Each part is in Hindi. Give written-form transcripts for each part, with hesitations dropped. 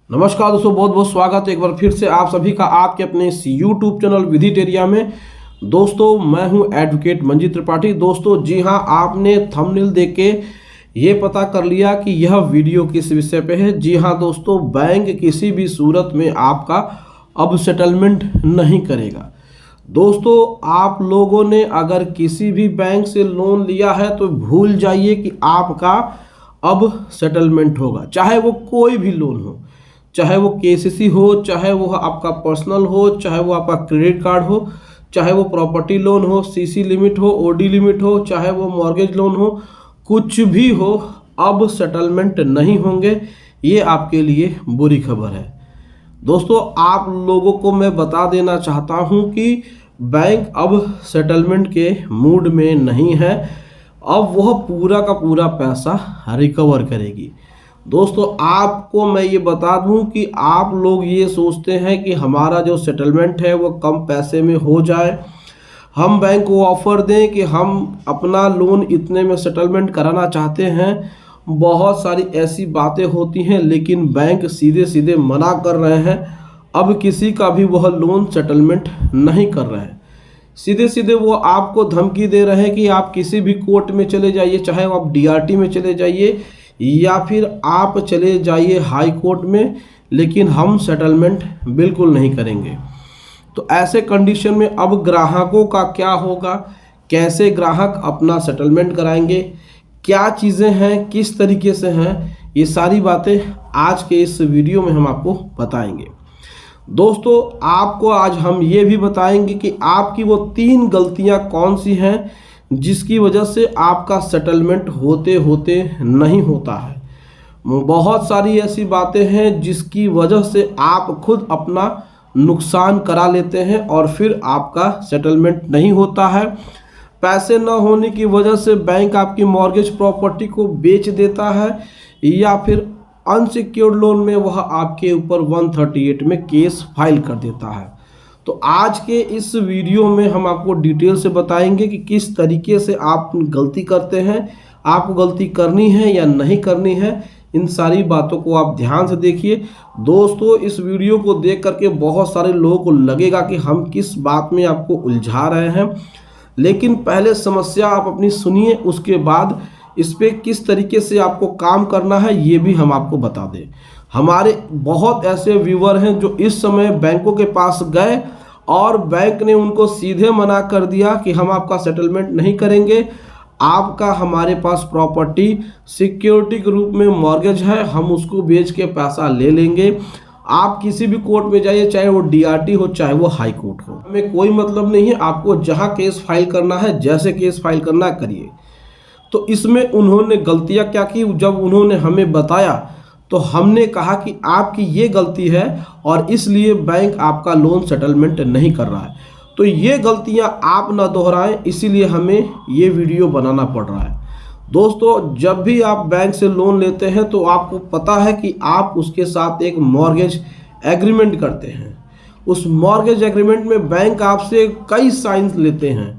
नमस्कार दोस्तों, बहुत बहुत स्वागत है एक बार फिर से आप सभी का आपके अपने इस यूट्यूब चैनल विधिटेरिया में। दोस्तों मैं हूं एडवोकेट मंजीत त्रिपाठी। दोस्तों जी हां, आपने थंबनेल देख के ये पता कर लिया कि यह वीडियो किस विषय पे है। जी हां दोस्तों, बैंक किसी भी सूरत में आपका अब सेटलमेंट नहीं करेगा। दोस्तों आप लोगों ने अगर किसी भी बैंक से लोन लिया है तो भूल जाइए कि आपका अब सेटलमेंट होगा, चाहे वो कोई भी लोन हो, चाहे वो केसीसी हो, चाहे वो आपका पर्सनल हो, चाहे वो आपका क्रेडिट कार्ड हो, चाहे वो प्रॉपर्टी लोन हो, सीसी लिमिट हो, ओडी लिमिट हो, चाहे वो मॉर्गेज लोन हो, कुछ भी हो, अब सेटलमेंट नहीं होंगे। ये आपके लिए बुरी खबर है। दोस्तों आप लोगों को मैं बता देना चाहता हूं कि बैंक अब सेटलमेंट के मूड में नहीं है। अब वह पूरा का पूरा पैसा रिकवर करेगी। दोस्तों आपको मैं ये बता दूं कि आप लोग ये सोचते हैं कि हमारा जो सेटलमेंट है वो कम पैसे में हो जाए, हम बैंक को ऑफ़र दें कि हम अपना लोन इतने में सेटलमेंट कराना चाहते हैं। बहुत सारी ऐसी बातें होती हैं, लेकिन बैंक सीधे सीधे मना कर रहे हैं। अब किसी का भी वह लोन सेटलमेंट नहीं कर रहे हैं। सीधे सीधे वो आपको धमकी दे रहे हैं कि आप किसी भी कोर्ट में चले जाइए, चाहे वो आप डीआरटी में चले जाइए या फिर आप चले जाइए हाई कोर्ट में, लेकिन हम सेटलमेंट बिल्कुल नहीं करेंगे। तो ऐसे कंडीशन में अब ग्राहकों का क्या होगा, कैसे ग्राहक अपना सेटलमेंट कराएंगे, क्या चीज़ें हैं, किस तरीके से हैं, ये सारी बातें आज के इस वीडियो में हम आपको बताएंगे। दोस्तों आपको आज हम ये भी बताएंगे कि आपकी वो 3 गलतियां कौन सी हैं जिसकी वजह से आपका सेटलमेंट होते होते नहीं होता है। बहुत सारी ऐसी बातें हैं जिसकी वजह से आप खुद अपना नुकसान करा लेते हैं और फिर आपका सेटलमेंट नहीं होता है। पैसे न होने की वजह से बैंक आपकी मॉर्गेज प्रॉपर्टी को बेच देता है या फिर अनसिक्योर्ड लोन में वह आपके ऊपर 138 में केस फाइल कर देता है। तो आज के इस वीडियो में हम आपको डिटेल से बताएंगे कि किस तरीके से आप गलती करते हैं, आपको गलती करनी है या नहीं करनी है। इन सारी बातों को आप ध्यान से देखिए। दोस्तों इस वीडियो को देख करके बहुत सारे लोगों को लगेगा कि हम किस बात में आपको उलझा रहे हैं, लेकिन पहले समस्या आप अपनी सुनिए, उसके बाद इस पे किस तरीके से आपको काम करना है ये भी हम आपको बता दें। हमारे बहुत ऐसे व्यूअर हैं जो इस समय बैंकों के पास गए और बैंक ने उनको सीधे मना कर दिया कि हम आपका सेटलमेंट नहीं करेंगे, आपका हमारे पास प्रॉपर्टी सिक्योरिटी के रूप में मॉर्गेज है, हम उसको बेच के पैसा ले लेंगे। आप किसी भी कोर्ट में जाइए, चाहे वो डीआरटी हो चाहे वो हाई कोर्ट हो, हमें कोई मतलब नहीं है। आपको जहां केस फाइल करना है, जैसे केस फाइल करना है करिए। तो इसमें उन्होंने गलतियां क्या की, जब उन्होंने हमें बताया तो हमने कहा कि आपकी ये गलती है और इसलिए बैंक आपका लोन सेटलमेंट नहीं कर रहा है। तो ये गलतियां आप ना दोहराएं, इसीलिए हमें ये वीडियो बनाना पड़ रहा है। दोस्तों जब भी आप बैंक से लोन लेते हैं तो आपको पता है कि आप उसके साथ एक मॉर्गेज एग्रीमेंट करते हैं। उस मॉर्गेज एग्रीमेंट में बैंक आपसे कई साइंस लेते हैं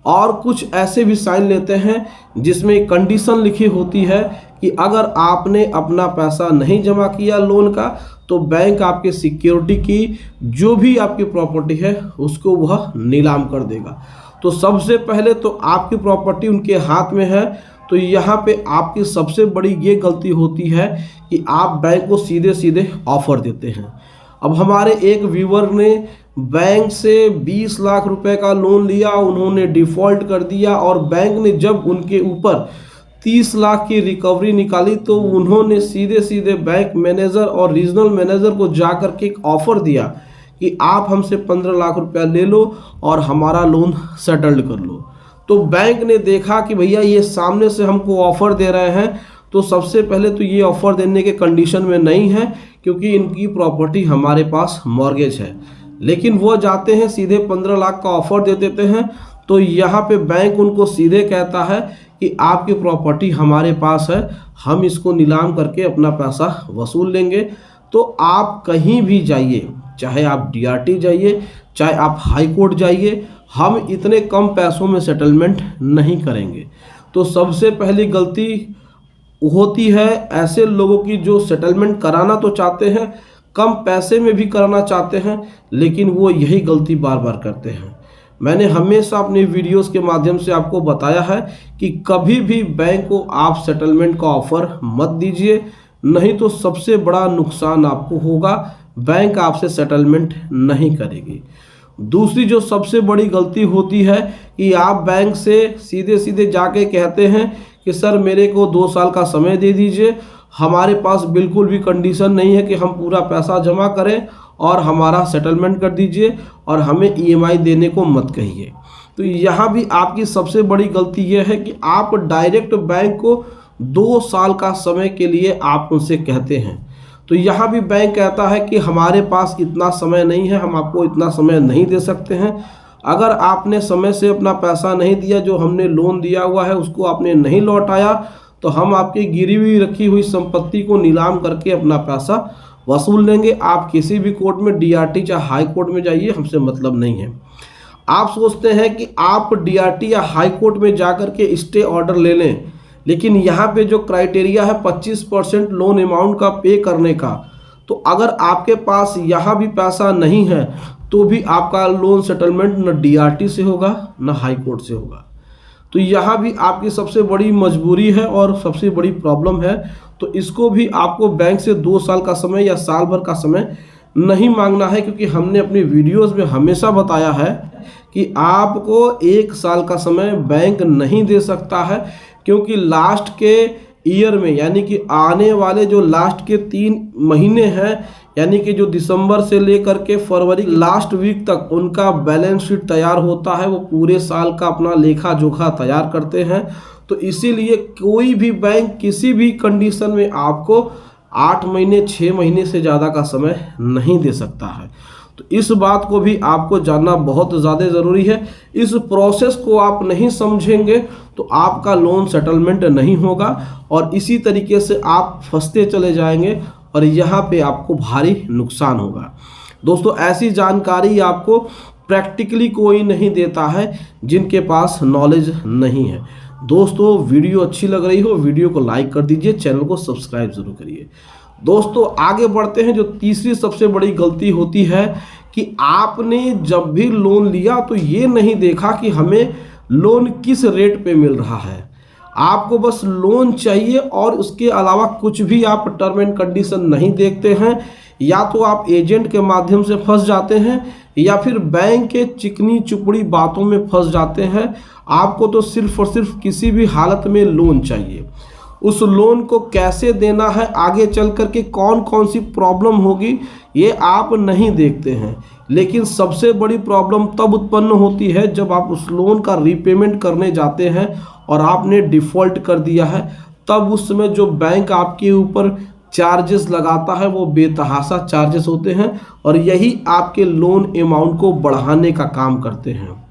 और कुछ ऐसे भी साइन लेते हैं जिसमें कंडीशन लिखी होती है कि अगर आपने अपना पैसा नहीं जमा किया लोन का तो बैंक आपके सिक्योरिटी की जो भी आपकी प्रॉपर्टी है उसको वह नीलाम कर देगा। तो सबसे पहले तो आपकी प्रॉपर्टी उनके हाथ में है, तो यहाँ पे आपकी सबसे बड़ी ये गलती होती है कि आप बैंक को सीधे सीधे ऑफर देते हैं। अब हमारे एक व्यूअर ने बैंक से 20 लाख रुपए का लोन लिया, उन्होंने डिफ़ॉल्ट कर दिया और बैंक ने जब उनके ऊपर 30 लाख की रिकवरी निकाली तो उन्होंने सीधे सीधे बैंक मैनेजर और रीजनल मैनेजर को जाकर के एक ऑफ़र दिया कि आप हमसे 15 लाख रुपया ले लो और हमारा लोन सेटल्ड कर लो। तो बैंक ने देखा कि भैया ये सामने से हमको ऑफ़र दे रहे हैं, तो सबसे पहले तो ये ऑफ़र देने के कंडीशन में नहीं है क्योंकि इनकी प्रॉपर्टी हमारे पास मॉर्गेज है, लेकिन वो जाते हैं सीधे 15 लाख का ऑफ़र दे देते हैं। तो यहाँ पे बैंक उनको सीधे कहता है कि आपकी प्रॉपर्टी हमारे पास है, हम इसको नीलाम करके अपना पैसा वसूल लेंगे। तो आप कहीं भी जाइए, चाहे आप डीआरटी जाइए, चाहे आप हाई कोर्ट जाइए, हम इतने कम पैसों में सेटलमेंट नहीं करेंगे। तो सबसे पहली गलती होती है ऐसे लोगों की जो सेटलमेंट कराना तो चाहते हैं, कम पैसे में भी करना चाहते हैं, लेकिन वो यही गलती बार बार करते हैं। मैंने हमेशा अपने वीडियोस के माध्यम से आपको बताया है कि कभी भी बैंक को आप सेटलमेंट का ऑफर मत दीजिए, नहीं तो सबसे बड़ा नुकसान आपको होगा, बैंक आपसे सेटलमेंट नहीं करेगी। दूसरी जो सबसे बड़ी गलती होती है कि आप बैंक से सीधे सीधे जाके कहते हैं कि सर मेरे को 2 साल का समय दे दीजिए, हमारे पास बिल्कुल भी कंडीशन नहीं है कि हम पूरा पैसा जमा करें और हमारा सेटलमेंट कर दीजिए और हमें ईएमआई देने को मत कहिए। तो यहाँ भी आपकी सबसे बड़ी गलती यह है कि आप डायरेक्ट बैंक को 2 साल का समय के लिए आप उनसे कहते हैं। तो यहाँ भी बैंक कहता है कि हमारे पास इतना समय नहीं है, हम आपको इतना समय नहीं दे सकते हैं। अगर आपने समय से अपना पैसा नहीं दिया, जो हमने लोन दिया हुआ है उसको आपने नहीं लौटाया, तो हम आपकी गिरी हुई रखी हुई संपत्ति को नीलाम करके अपना पैसा वसूल लेंगे। आप किसी भी कोर्ट में, डीआरटी चाहे हाई कोर्ट में जाइए, हमसे मतलब नहीं है। आप सोचते हैं कि आप डीआरटी या हाई कोर्ट में जाकर के स्टे ऑर्डर ले लें, लेकिन यहाँ पे जो क्राइटेरिया है 25% लोन अमाउंट का पे करने का, तो अगर आपके पास यहाँ भी पैसा नहीं है तो भी आपका लोन सेटलमेंट न डीआरटी से होगा न हाई कोर्ट से होगा। तो यहाँ भी आपकी सबसे बड़ी मजबूरी है और सबसे बड़ी प्रॉब्लम है। तो इसको भी आपको बैंक से 2 साल का समय या साल भर का समय नहीं मांगना है, क्योंकि हमने अपनी वीडियोस में हमेशा बताया है कि आपको 1 साल का समय बैंक नहीं दे सकता है, क्योंकि लास्ट के ईयर में, यानी कि आने वाले जो लास्ट के 3 महीने हैं, यानी कि जो दिसंबर से लेकर के फरवरी लास्ट वीक तक उनका बैलेंस शीट तैयार होता है, वो पूरे साल का अपना लेखा जोखा तैयार करते हैं। तो इसीलिए कोई भी बैंक किसी भी कंडीशन में आपको 8 महीने 6 महीने से ज़्यादा का समय नहीं दे सकता है। तो इस बात को भी आपको जानना बहुत ज़्यादा ज़रूरी है। इस प्रोसेस को आप नहीं समझेंगे तो आपका लोन सेटलमेंट नहीं होगा और इसी तरीके से आप फंसते चले जाएंगे और यहाँ पे आपको भारी नुकसान होगा। दोस्तों, ऐसी जानकारी आपको प्रैक्टिकली कोई नहीं देता है जिनके पास नॉलेज नहीं है। दोस्तों, वीडियो अच्छी लग रही हो, वीडियो को लाइक कर दीजिए, चैनल को सब्सक्राइब जरूर करिए। दोस्तों, आगे बढ़ते हैं। जो तीसरी सबसे बड़ी गलती होती है कि आपने जब भी लोन लिया तो ये नहीं देखा कि हमें लोन किस रेट पे मिल रहा है। आपको बस लोन चाहिए और उसके अलावा कुछ भी आप टर्म एंड कंडीशन नहीं देखते हैं। या तो आप एजेंट के माध्यम से फंस जाते हैं या फिर बैंक के चिकनी चुपड़ी बातों में फंस जाते हैं। आपको तो सिर्फ और सिर्फ किसी भी हालत में लोन चाहिए। उस लोन को कैसे देना है, आगे चल कर के कौन कौन सी प्रॉब्लम होगी, ये आप नहीं देखते हैं। लेकिन सबसे बड़ी प्रॉब्लम तब उत्पन्न होती है जब आप उस लोन का रीपेमेंट करने जाते हैं और आपने डिफ़ॉल्ट कर दिया है। तब उस समय जो बैंक आपके ऊपर चार्जेस लगाता है वो बेतहाशा चार्जेस होते हैं और यही आपके लोन अमाउंट को बढ़ाने का काम करते हैं।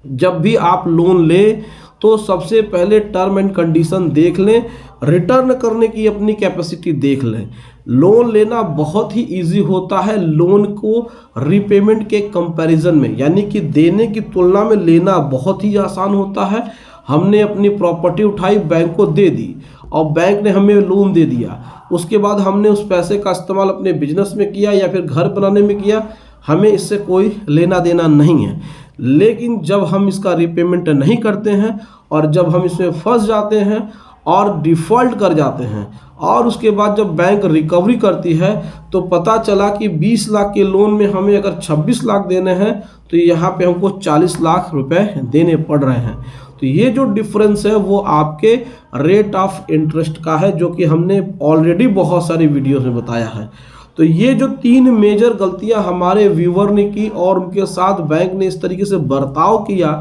जब भी आप लोन लें तो सबसे पहले टर्म एंड कंडीशन देख लें, रिटर्न करने की अपनी कैपेसिटी देख लें। लोन लेना बहुत ही इजी होता है, लोन को रीपेमेंट के कंपैरिजन में, यानी कि देने की तुलना में लेना बहुत ही आसान होता है। हमने अपनी प्रॉपर्टी उठाई, बैंक को दे दी और बैंक ने हमें लोन दे दिया। उसके बाद हमने उस पैसे का इस्तेमाल अपने बिजनेस में किया या फिर घर बनाने में किया, हमें इससे कोई लेना देना नहीं है। लेकिन जब हम इसका रीपेमेंट नहीं करते हैं और जब हम इसमें फंस जाते हैं और डिफ़ॉल्ट कर जाते हैं और उसके बाद जब बैंक रिकवरी करती है तो पता चला कि 20 लाख के लोन में हमें अगर 26 लाख देने हैं तो यहाँ पे हमको 40 लाख रुपए देने पड़ रहे हैं। तो ये जो डिफरेंस है वो आपके रेट ऑफ इंटरेस्ट का है, जो कि हमने ऑलरेडी बहुत सारी वीडियोस में बताया है। तो ये जो 3 मेजर गलतियां हमारे व्यूवर ने की और उनके साथ बैंक ने इस तरीके से बर्ताव किया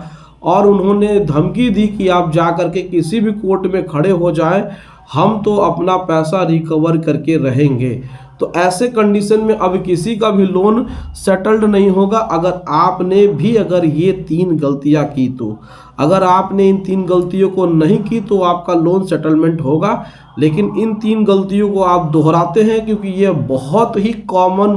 और उन्होंने धमकी दी कि आप जा करके किसी भी कोर्ट में खड़े हो जाएं, हम तो अपना पैसा रिकवर करके रहेंगे। तो ऐसे कंडीशन में अब किसी का भी लोन सेटल्ड नहीं होगा अगर आपने भी अगर ये 3 गलतियां की। तो अगर आपने इन 3 गलतियों को नहीं की तो आपका लोन सेटलमेंट होगा, लेकिन इन 3 गलतियों को आप दोहराते हैं क्योंकि ये बहुत ही कॉमन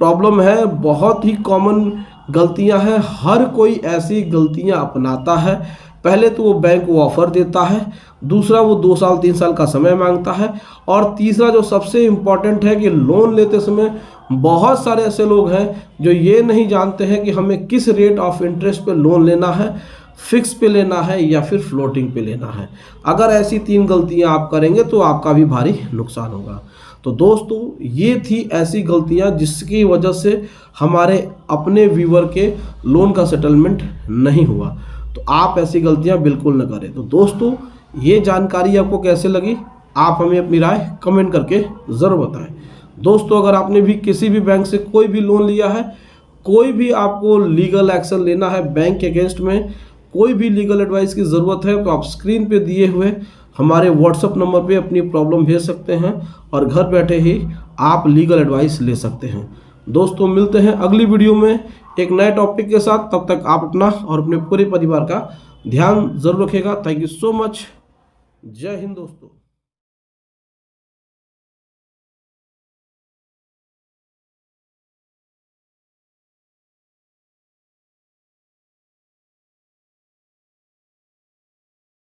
प्रॉब्लम है, बहुत ही कॉमन गलतियां हैं। हर कोई ऐसी गलतियां अपनाता है, पहले तो वो बैंक वो ऑफर देता है, दूसरा वो 2 साल 3 साल का समय मांगता है, और तीसरा जो सबसे इम्पॉर्टेंट है कि लोन लेते समय बहुत सारे ऐसे लोग हैं जो ये नहीं जानते हैं कि हमें किस रेट ऑफ इंटरेस्ट पे लोन लेना है, फिक्स पे लेना है या फिर फ्लोटिंग पे लेना है। अगर ऐसी 3 गलतियां आप करेंगे तो आपका भी भारी नुकसान होगा। तो दोस्तों ये थी ऐसी गलतियां जिसकी वजह से हमारे अपने व्यूअर के लोन का सेटलमेंट नहीं हुआ। तो आप ऐसी गलतियां बिल्कुल न करें। तो दोस्तों ये जानकारी आपको कैसे लगी, आप हमें अपनी राय कमेंट करके ज़रूर बताएं। दोस्तों अगर आपने भी किसी भी बैंक से कोई भी लोन लिया है, कोई भी आपको लीगल एक्शन लेना है बैंक के अगेंस्ट में, कोई भी लीगल एडवाइस की ज़रूरत है, तो आप स्क्रीन पे दिए हुए हमारे व्हाट्सएप नंबर पे अपनी प्रॉब्लम भेज सकते हैं और घर बैठे ही आप लीगल एडवाइस ले सकते हैं। दोस्तों मिलते हैं अगली वीडियो में एक नए टॉपिक के साथ। तब तक आप अपना और अपने पूरे परिवार का ध्यान ज़रूर रखिएगा। Thank you so much. जय हिंद दोस्तों।